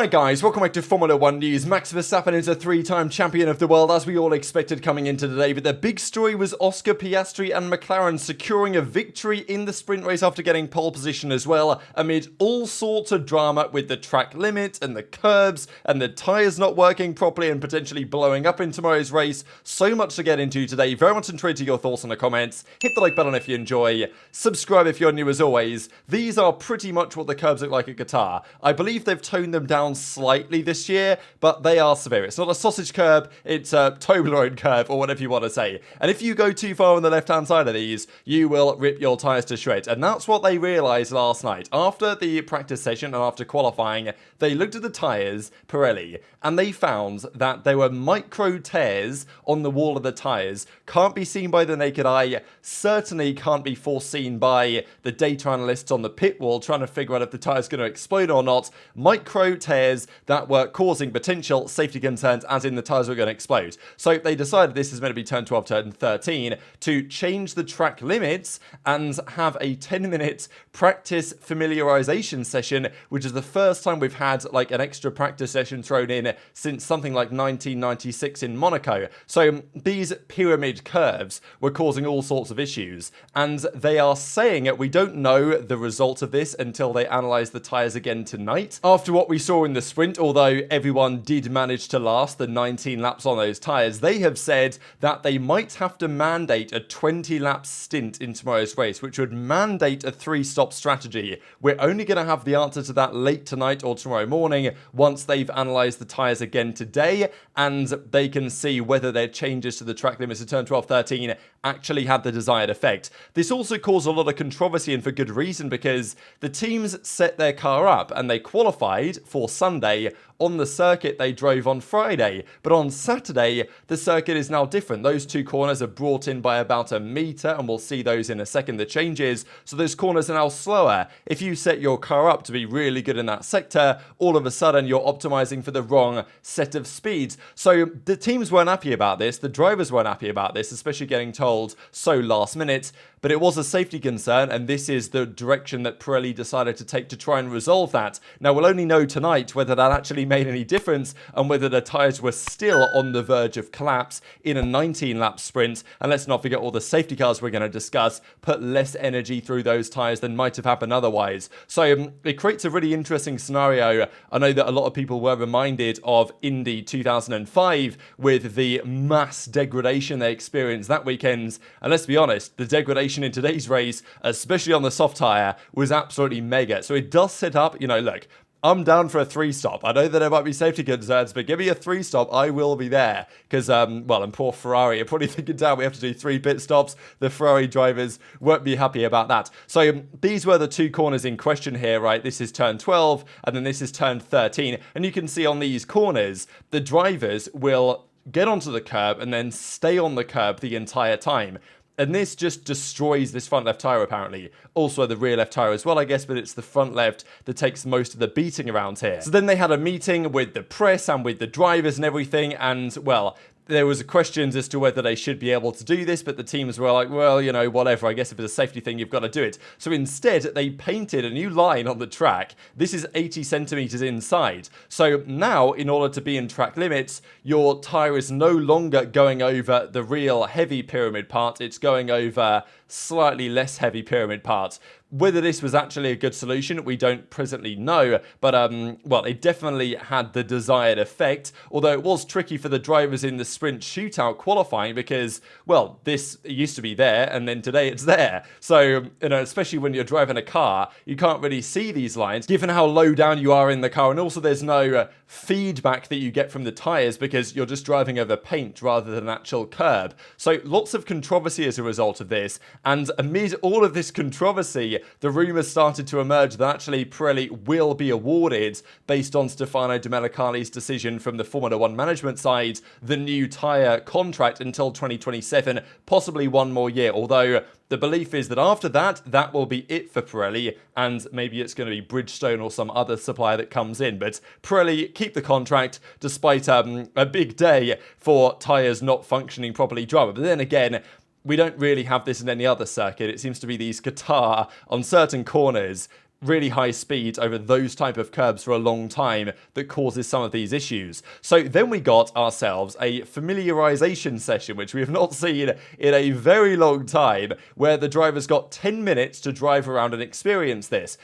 Hi guys, welcome back to Formula 1 News. Max Verstappen is a three-time champion of the world, as we all expected coming into today, but the big story was Oscar Piastri and McLaren securing a victory in the sprint race after getting pole position as well, amid all sorts of drama with the track limit and the curbs and the tyres not working properly and potentially blowing up in tomorrow's race. So much to get into today. Very much intrigued to your thoughts in the comments. Hit the like button if you enjoy. Subscribe if you're new as always. These are pretty much what the curbs look like at Qatar. I believe they've toned them down slightly this year, but they are severe. It's not a sausage curb, it's a Toblerone curb, or whatever you want to say. And if you go too far on the left-hand side of these, you will rip your tyres to shreds. And that's what they realised last night. After the practice session and after qualifying, they looked at the tyres, Pirelli, and they found that there were micro tears on the wall of the tyres. Can't be seen by the naked eye, certainly can't be foreseen by the data analysts on the pit wall trying to figure out if the tyre's going to explode or not. Micro tears that were causing potential safety concerns, as in the tyres were going to explode. So they decided this is meant to be turn 12, turn 13, to change the track limits and have a 10-minute practice familiarization session, which is the first time we've had like an extra practice session thrown in since something like 1996 in Monaco. So these pyramid curves were causing all sorts of issues, and they are saying we don't know the result of this until they analyze the tyres again tonight. After what we saw in the sprint, although everyone did manage to last the 19 laps on those tyres, they have said that they might have to mandate a 20-lap stint in tomorrow's race, which would mandate a 3-stop strategy. We're only going to have the answer to that late tonight or tomorrow morning once they've analysed the tyres again today, and they can see whether their changes to the track limits to turn 12, 13 actually had the desired effect. This also caused a lot of controversy, and for good reason, because the teams set their car up and they qualified for Sunday on the circuit they drove on Friday. But on Saturday, the circuit is now different. Those two corners are brought in by about a metre, and we'll see those in a second, the changes. So those corners are now slower. If you set your car up to be really good in that sector, all of a sudden you're optimizing for the wrong set of speeds. So the teams weren't happy about this. The drivers weren't happy about this, especially getting told so last minute. But it was a safety concern, and this is the direction that Pirelli decided to take to try and resolve that. Now, we'll only know tonight whether that actually made any difference and whether the tyres were still on the verge of collapse in a 19-lap sprint. And let's not forget all the safety cars we're going to discuss put less energy through those tyres than might have happened otherwise. So it creates a really interesting scenario. I know that a lot of people were reminded of Indy 2005 with the mass degradation they experienced that weekend. And let's be honest, the degradation in today's race, especially on the soft tyre, was absolutely mega. So it does set up, look, I'm down for a 3-stop. I know that there might be safety concerns, but give me a 3-stop, I will be there. Because, and poor Ferrari are probably thinking, damn, we have to do 3 pit stops. The Ferrari drivers won't be happy about that. So these were the two corners in question here, right? This is turn 12, and then this is turn 13. And you can see on these corners, the drivers will get onto the curb and then stay on the curb the entire time. And this just destroys this front left tyre, apparently. Also the rear left tyre as well, I guess, but it's the front left that takes most of the beating around here. So then they had a meeting with the press and with the drivers and everything, and, well, there was questions as to whether they should be able to do this, but the teams were like, well, whatever, I guess if it's a safety thing, you've got to do it. So instead, they painted a new line on the track. This is 80 centimetres inside. So now, in order to be in track limits, your tyre is no longer going over the real heavy pyramid part. It's going over slightly less heavy pyramid parts. Whether this was actually a good solution, we don't presently know, but it definitely had the desired effect, although it was tricky for the drivers in the sprint shootout qualifying because, well, this used to be there, and then today it's there. So, especially when you're driving a car, you can't really see these lines, given how low down you are in the car, and also there's no feedback that you get from the tyres because you're just driving over paint rather than actual curb. So lots of controversy as a result of this, and amid all of this controversy, the rumours started to emerge that actually Pirelli will be awarded, based on Stefano Domenicali's decision from the Formula 1 management side, the new tyre contract until 2027, possibly one more year, although the belief is that after that, that will be it for Pirelli, and maybe it's going to be Bridgestone or some other supplier that comes in. But Pirelli keep the contract despite a big day for tyres not functioning properly drama. But then again, we don't really have this in any other circuit. It seems to be these Qatar on certain corners really high speeds over those type of curbs for a long time that causes some of these issues. So then we got ourselves a familiarization session, which we have not seen in a very long time, where the drivers got 10 minutes to drive around and experience this.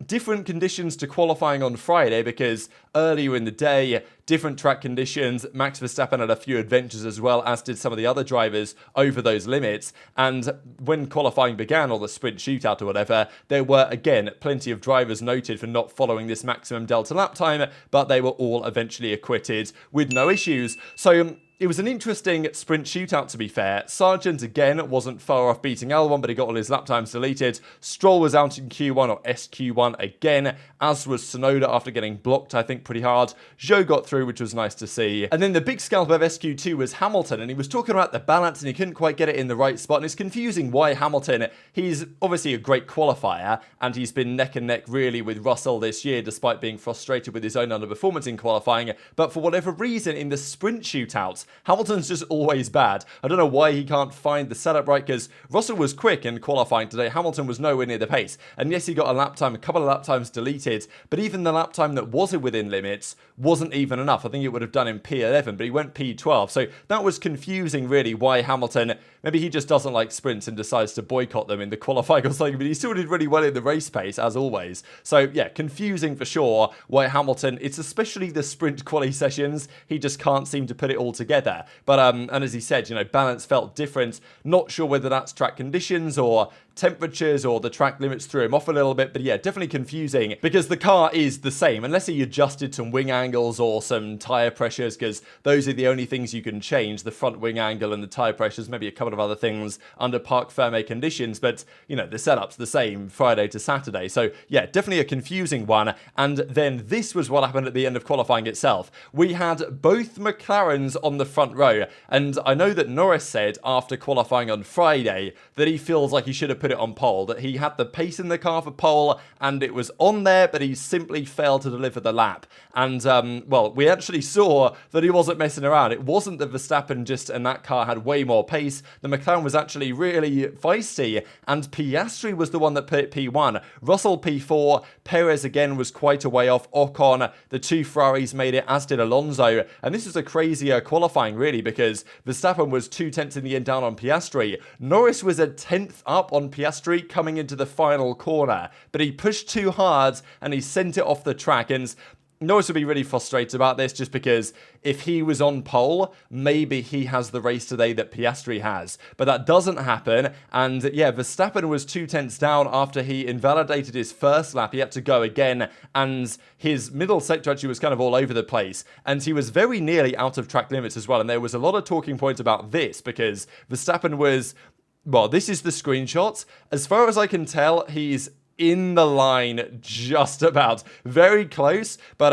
Different conditions to qualifying on Friday, because earlier in the day, different track conditions. Max Verstappen had a few adventures as well, as did some of the other drivers over those limits. And when qualifying began, or the sprint shootout or whatever, there were, again, plenty of drivers noted for not following this maximum delta lap time, but they were all eventually acquitted with no issues. So it was an interesting sprint shootout, to be fair. Sargent, again, wasn't far off beating Albon, but he got all his lap times deleted. Stroll was out in Q1 or SQ1 again, as was Tsunoda after getting blocked, I think, pretty hard. Zhou got through, which was nice to see. And then the big scalp of SQ2 was Hamilton, and he was talking about the balance, and he couldn't quite get it in the right spot. And it's confusing why Hamilton, he's obviously a great qualifier, and he's been neck and neck, really, with Russell this year, despite being frustrated with his own underperformance in qualifying. But for whatever reason, in the sprint shootouts, Hamilton's just always bad. I don't know why he can't find the setup right, because Russell was quick in qualifying today. Hamilton was nowhere near the pace. And yes, he got a lap time, a couple of lap times deleted, but even the lap time that was within limits wasn't even enough. I think it would have done in P11, but he went P12. So that was confusing, really, why Hamilton, maybe he just doesn't like sprints and decides to boycott them in the qualifying or something, but he still did really well in the race pace, as always. So yeah, confusing for sure why Hamilton, it's especially the sprint quali sessions, he just can't seem to put it all together. But, and as he said, balance felt different. Not sure whether that's track conditions or temperatures or the track limits threw him off a little bit, but yeah, definitely confusing, because the car is the same, unless he adjusted some wing angles or some tyre pressures, because those are the only things you can change, the front wing angle and the tyre pressures, maybe a couple of other things under parc fermé conditions, but, the setup's the same Friday to Saturday. So yeah, definitely a confusing one. And then this was what happened at the end of qualifying itself. We had both McLarens on the front row, and I know that Norris said after qualifying on Friday that he feels like he should have put it on pole, that he had the pace in the car for pole and it was on there, but he simply failed to deliver the lap. And well, we actually saw that he wasn't messing around. It wasn't that Verstappen and that car had way more pace. The McLaren was actually really feisty, and Piastri was the one that put P1. Russell P4, Perez again was quite a way off. Ocon, the two Ferraris made it, as did Alonso. And this was a crazier qualifying, really, because Verstappen was 2 tenths in the end down on Piastri. Norris was a 10th up on Piastri coming into the final corner, but he pushed too hard and he sent it off the track. And Norris would be really frustrated about this, just because if he was on pole, maybe he has the race today that Piastri has. But that doesn't happen. And yeah, Verstappen was 2 tenths down after he invalidated his first lap. He had to go again, and his middle sector actually was kind of all over the place. And he was very nearly out of track limits as well. And there was a lot of talking points about this, because Verstappen was, well, this is the screenshot. As far as I can tell, he's in the line just about. Very close, but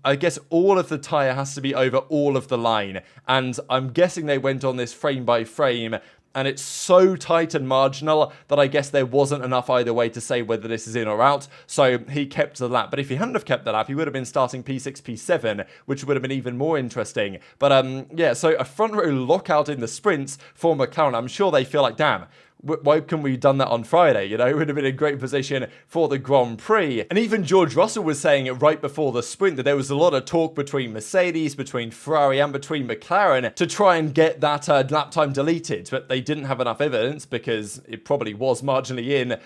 I guess all of the tyre has to be over all of the line. And I'm guessing they went on this frame by frame, and it's so tight and marginal that I guess there wasn't enough either way to say whether this is in or out. So he kept the lap. But if he hadn't have kept the lap, he would have been starting P6, P7, which would have been even more interesting. But yeah, so a front row lockout in the sprints for McLaren. I'm sure they feel like, damn, why couldn't we have done that on Friday? It would have been a great position for the Grand Prix. And even George Russell was saying it right before the sprint that there was a lot of talk between Mercedes, between Ferrari and between McLaren to try and get that lap time deleted. But they didn't have enough evidence, because it probably was marginally in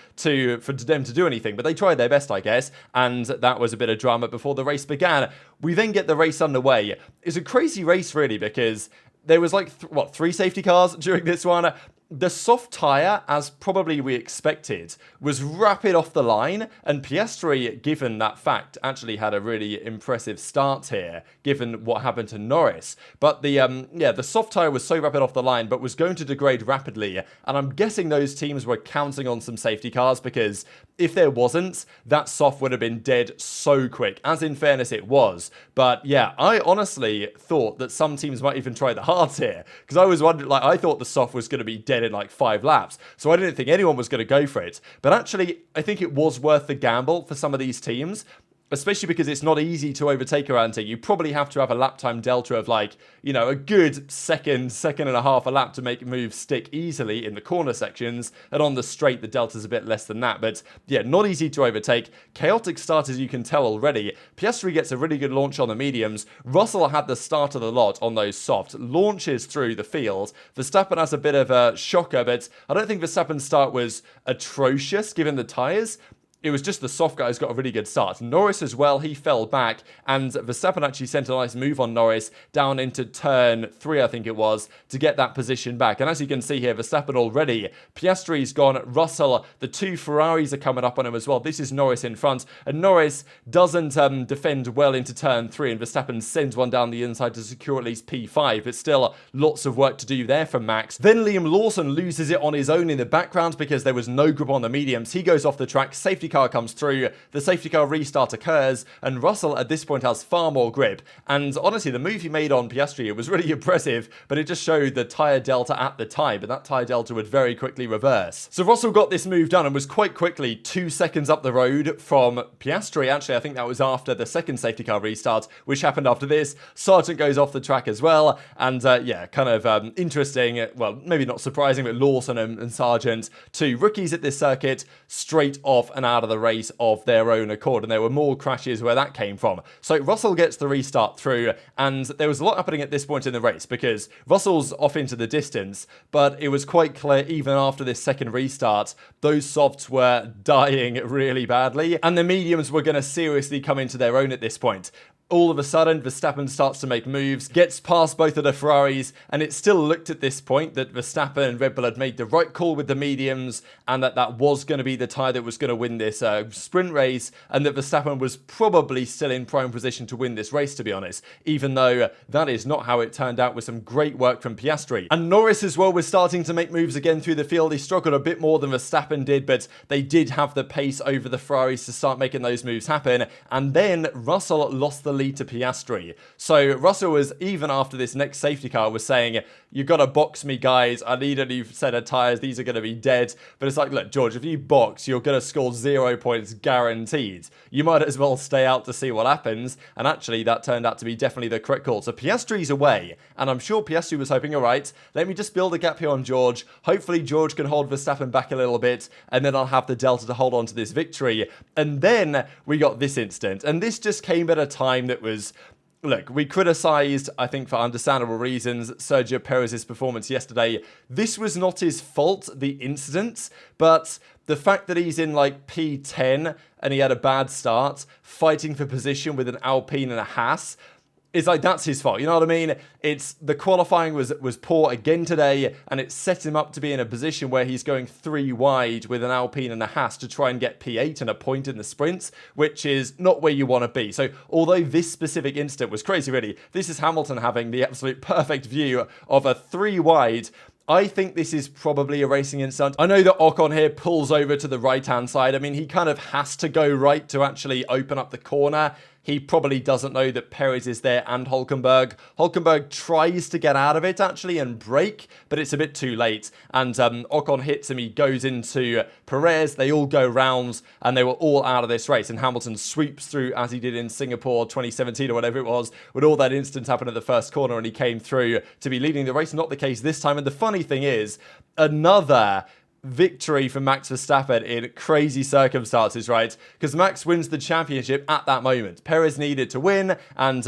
for them to do anything. But they tried their best, I guess. And that was a bit of drama before the race began. We then get the race underway. It's a crazy race, really, because there was like, 3 safety cars during this one. The soft tyre, as probably we expected, was rapid off the line, and Piastri, given that fact, actually had a really impressive start here, given what happened to Norris. But the soft tyre was so rapid off the line, but was going to degrade rapidly, and I'm guessing those teams were counting on some safety cars, because if there wasn't, that soft would have been dead so quick, as in fairness it was. But yeah, I honestly thought that some teams might even try the hards here, because I was wondering, I thought the soft was going to be dead in 5 laps, so I didn't think anyone was going to go for it. But actually, I think it was worth the gamble for some of these teams. especially because it's not easy to overtake around here. You probably have to have a lap time delta of like, you know, a good second and a half a lap to make moves stick easily in the corner sections, and on the straight the delta's a bit less than that. But yeah, not easy to overtake. Chaotic start, as you can tell already. Piastri gets a really good launch on the mediums. Russell had the start of the lot on those soft, launches through the field. Verstappen has a bit of a shocker, but I don't think Verstappen's start was atrocious given the tyres. It was just the soft guys got a really good start. Norris as well, he fell back, and Verstappen actually sent a nice move on Norris down into turn 3, I think it was, to get that position back. And as you can see here, Verstappen already, Piastri's gone, Russell, the 2 Ferraris are coming up on him as well. This is Norris in front, and Norris doesn't defend well into turn 3, and Verstappen sends one down the inside to secure at least P5, but still lots of work to do there from Max. Then Liam Lawson loses it on his own in the background because there was no grip on the mediums. He goes off the track, safety car comes through, the safety car restart occurs, and Russell at this point has far more grip. And honestly, the move he made on Piastri, it was really impressive, but it just showed the tyre delta at the time, but that tyre delta would very quickly reverse. So Russell got this move done and was quite quickly 2 seconds up the road from Piastri. Actually, I think that was after the second safety car restart, which happened after this. Sargent goes off the track as well, and yeah, kind of interesting, well, maybe not surprising, but Lawson and Sargent, 2 rookies at this circuit, straight off and out of the race of their own accord, and there were more crashes where that came from. So Russell gets the restart through, and there was a lot happening at this point in the race because Russell's off into the distance, but it was quite clear even after this second restart, those softs were dying really badly, and the mediums were going to seriously come into their own at this point. All of a sudden, Verstappen starts to make moves, gets past both of the Ferraris, and it still looked at this point that Verstappen and Red Bull had made the right call with the mediums, and that was going to be the tyre that was going to win this sprint race, and that Verstappen was probably still in prime position to win this race, to be honest, even though that is not how it turned out with some great work from Piastri. And Norris as well was starting to make moves again through the field. He struggled a bit more than Verstappen did, but they did have the pace over the Ferraris to start making those moves happen, and then Russell lost the lead to Piastri. So Russell was, even after this next safety car, was saying, you got to box me, guys. I need a new set of tyres. These are going to be dead. But it's like, look, George, if you box, you're going to score 0 points guaranteed. You might as well stay out to see what happens. And actually, that turned out to be definitely the correct call. So Piastri's away. And I'm sure Piastri was hoping, all right, let me just build a gap here on George. Hopefully, George can hold Verstappen back a little bit. And then I'll have the delta to hold on to this victory. And then we got this incident. And this just came at a time that was... Look, we criticised, I think for understandable reasons, Sergio Perez's performance yesterday. This was not his fault, the incident, but the fact that he's in like P10 and he had a bad start, fighting for position with an Alpine and a Haas, it's like, that's his fault. You know what I mean? It's the qualifying was poor again today, and it set him up to be in a position where he's going 3 wide with an Alpine and a Haas to try and get P8 and a point in the sprints, which is not where you want to be. So although this specific incident was crazy, really, this is Hamilton having the absolute perfect view of a 3 wide. I think this is probably a racing incident. I know that Ocon here pulls over to the right-hand side. I mean, he kind of has to go right to actually open up the corner. He probably doesn't know that Perez is there and Hülkenberg. Hülkenberg tries to get out of it, actually, and brake, but it's a bit too late. And Ocon hits him. He goes into Perez. They all go rounds, and they were all out of this race. And Hamilton sweeps through, as he did in Singapore 2017 or whatever it was, when all that incident happened at the first corner, and he came through to be leading the race. Not the case this time. And the funny thing is, another victory for Max Verstappen in crazy circumstances, right? Because Max wins the championship at that moment. Perez needed to win, and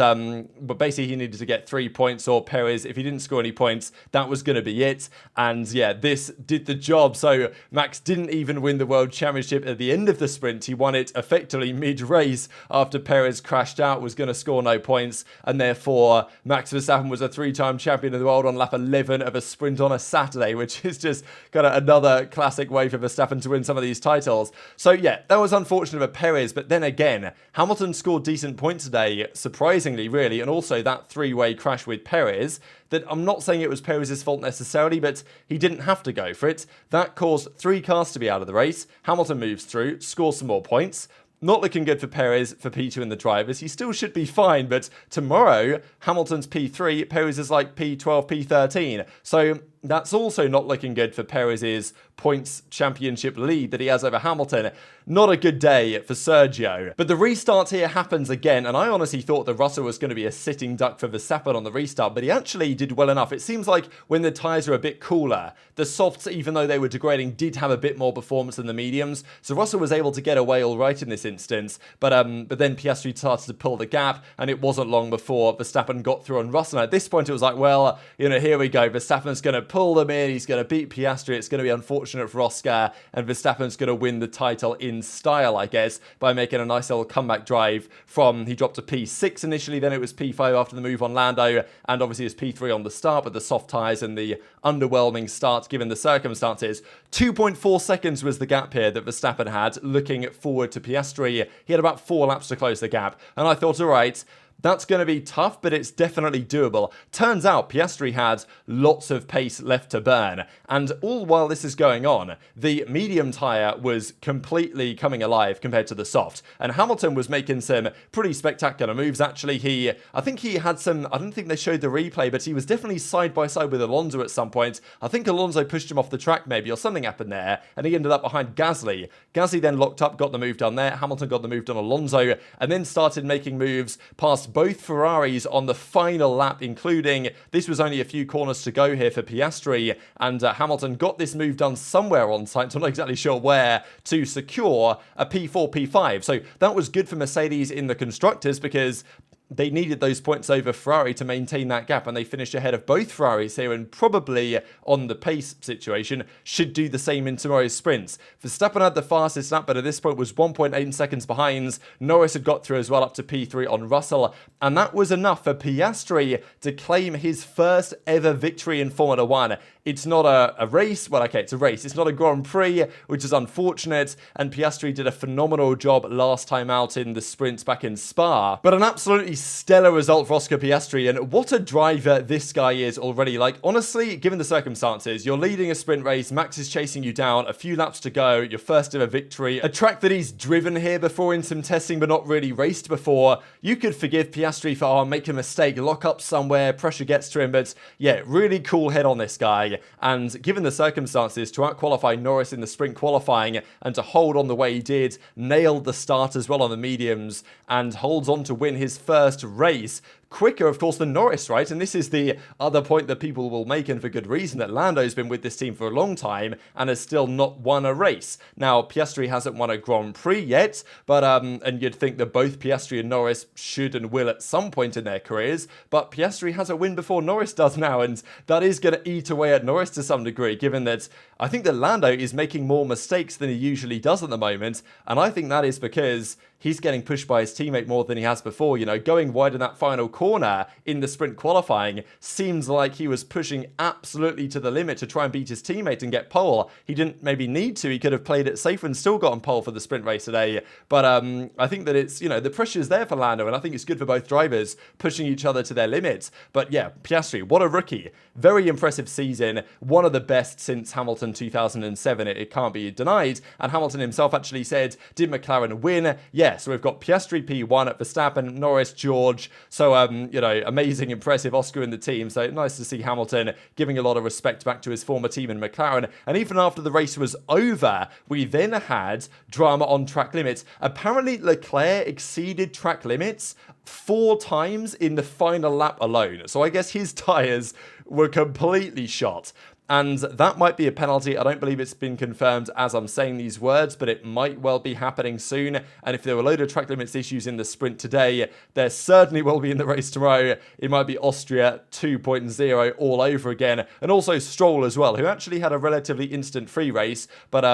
but basically he needed to get 3 points, or Perez, if he didn't score any points, that was going to be it. And yeah, this did the job. So Max didn't even win the World Championship at the end of the sprint. He won it effectively mid-race after Perez crashed out, was going to score no points, and therefore Max Verstappen was a 3-time champion of the world on lap 11 of a sprint on a Saturday, which is just kind of another classic way for Verstappen to win some of these titles. So yeah, that was unfortunate for Perez, but then again, Hamilton scored decent points today, surprisingly, really, and also that 3-way crash with Perez, that I'm not saying it was Perez's fault necessarily, but he didn't have to go for it. That caused 3 cars to be out of the race. Hamilton moves through, scores some more points. Not looking good for Perez, for P2 and the drivers. He still should be fine, but tomorrow, Hamilton's P3, Perez is like P12, P13. So that's also not looking good for Perez's points championship lead that he has over Hamilton. Not a good day for Sergio. But the restart here happens again, and I honestly thought that Russell was going to be a sitting duck for Verstappen on the restart, but he actually did well enough. It seems like when the tyres are a bit cooler, the softs, even though they were degrading, did have a bit more performance than the mediums, so Russell was able to get away all right in this instance, but then Piastri started to pull the gap, and it wasn't long before Verstappen got through on Russell. And at this point, it was like, well, here we go. Verstappen's going to pull them in. He's going to beat Piastri. It's going to be unfortunate for Oscar, and Verstappen's going to win the title in style, I guess, by making a nice little comeback drive from, he dropped to P6 initially, then it was P5 after the move on Lando, and obviously it was P3 on the start with the soft tyres and the underwhelming start given the circumstances. 2.4 seconds was the gap here that Verstappen had looking forward to Piastri. He had about 4 laps to close the gap, and I thought, all right, that's going to be tough, but it's definitely doable. Turns out Piastri had lots of pace left to burn, and all while this is going on, the medium tyre was completely coming alive compared to the soft, and Hamilton was making some pretty spectacular moves, actually. I think he had some, I don't think they showed the replay, but he was definitely side by side with Alonso at some point. I think Alonso pushed him off the track maybe, or something happened there, and he ended up behind Gasly. Gasly then locked up, got the move done there, Hamilton got the move done on Alonso, and then started making moves past both Ferraris on the final lap, including, this was only a few corners to go here for Piastri, and Hamilton got this move done somewhere on site, so I'm not exactly sure where, to secure a P4, P5. So that was good for Mercedes in the constructors, because they needed those points over Ferrari to maintain that gap, and they finished ahead of both Ferraris here, and probably on the pace situation should do the same in tomorrow's sprints. Verstappen had the fastest lap, but at this point was 1.8 seconds behind. Norris had got through as well up to P3 on Russell, and that was enough for Piastri to claim his first ever victory in Formula 1. It's not a race, well, okay, it's a race. It's not a Grand Prix, which is unfortunate, and Piastri did a phenomenal job last time out in the sprints back in Spa, but an absolutely stellar result for Oscar Piastri, and what a driver this guy is already. Like, honestly, given the circumstances, you're leading a sprint race, Max is chasing you down, a few laps to go, your first ever victory, a track that he's driven here before in some testing but not really raced before. You could forgive Piastri for, oh, make a mistake, lock up somewhere, pressure gets to him, but yeah, really cool head on this guy. And given the circumstances, to out-qualify Norris in the sprint qualifying and to hold on the way he did, nailed the start as well on the mediums, and holds on to win his first race. Quicker, of course, than Norris, right? And this is the other point that people will make, and for good reason, that Lando's been with this team for a long time and has still not won a race. Now, Piastri hasn't won a Grand Prix yet, but and you'd think that both Piastri and Norris should and will at some point in their careers, but Piastri has a win before Norris does now, and that is going to eat away at Norris to some degree, given that I think that Lando is making more mistakes than he usually does at the moment, and I think that is because he's getting pushed by his teammate more than he has before. Going wide in that final corner in the sprint qualifying seems like he was pushing absolutely to the limit to try and beat his teammate and get pole. He didn't maybe need to. He could have played it safe and still gotten pole for the sprint race today. But I think that it's, the pressure's there for Lando, and I think it's good for both drivers pushing each other to their limits. But yeah, Piastri, what a rookie. Very impressive season. One of the best since Hamilton 2007. It can't be denied. And Hamilton himself actually said, did McLaren win? Yeah, so we've got Piastri P1 at Verstappen, Norris, George. So, amazing, impressive Oscar in the team. So nice to see Hamilton giving a lot of respect back to his former team in McLaren. And even after the race was over, we then had drama on track limits. Apparently, Leclerc exceeded track limits 4 times in the final lap alone. So I guess his tyres were completely shot. And that might be a penalty. I don't believe it's been confirmed as I'm saying these words, but it might well be happening soon. And if there were a load of track limits issues in the sprint today, there certainly will be in the race tomorrow. It might be Austria 2.0 all over again. And also Stroll as well, who actually had a relatively instant free race, but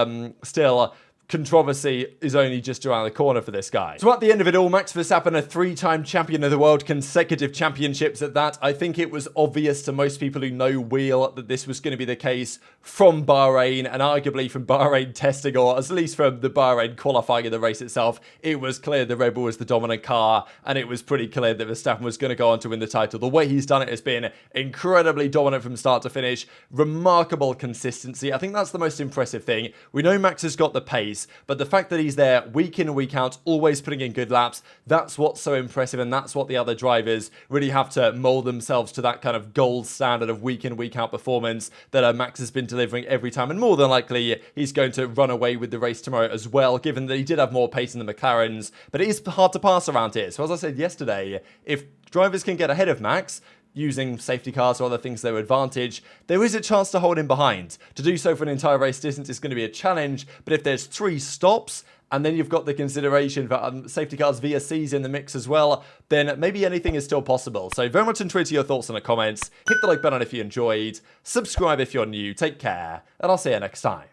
still, controversy is only just around the corner for this guy. So at the end of it all, Max Verstappen, a 3-time champion of the world, consecutive championships at that. I think it was obvious to most people who know wheel that this was going to be the case from Bahrain, and arguably from Bahrain testing, or at least from the Bahrain qualifying of the race itself. It was clear the Red Bull was the dominant car, and it was pretty clear that Verstappen was going to go on to win the title. The way he's done it has been incredibly dominant from start to finish. Remarkable consistency. I think that's the most impressive thing. We know Max has got the pace. race, but the fact that he's there week in and week out, always putting in good laps, that's what's so impressive, and that's what the other drivers really have to mold themselves to, that kind of gold standard of week in, week out performance that Max has been delivering every time, and more than likely he's going to run away with the race tomorrow as well, given that he did have more pace than the McLarens, but it is hard to pass around here. So as I said yesterday, if drivers can get ahead of Max, using safety cars or other things to their advantage, there is a chance to hold him behind. To do so for an entire race distance is going to be a challenge, but if there's 3 stops, and then you've got the consideration for safety cars VSCs in the mix as well, then maybe anything is still possible. So very much intrigued to your thoughts in the comments. Hit the like button if you enjoyed, subscribe if you're new, take care, and I'll see you next time.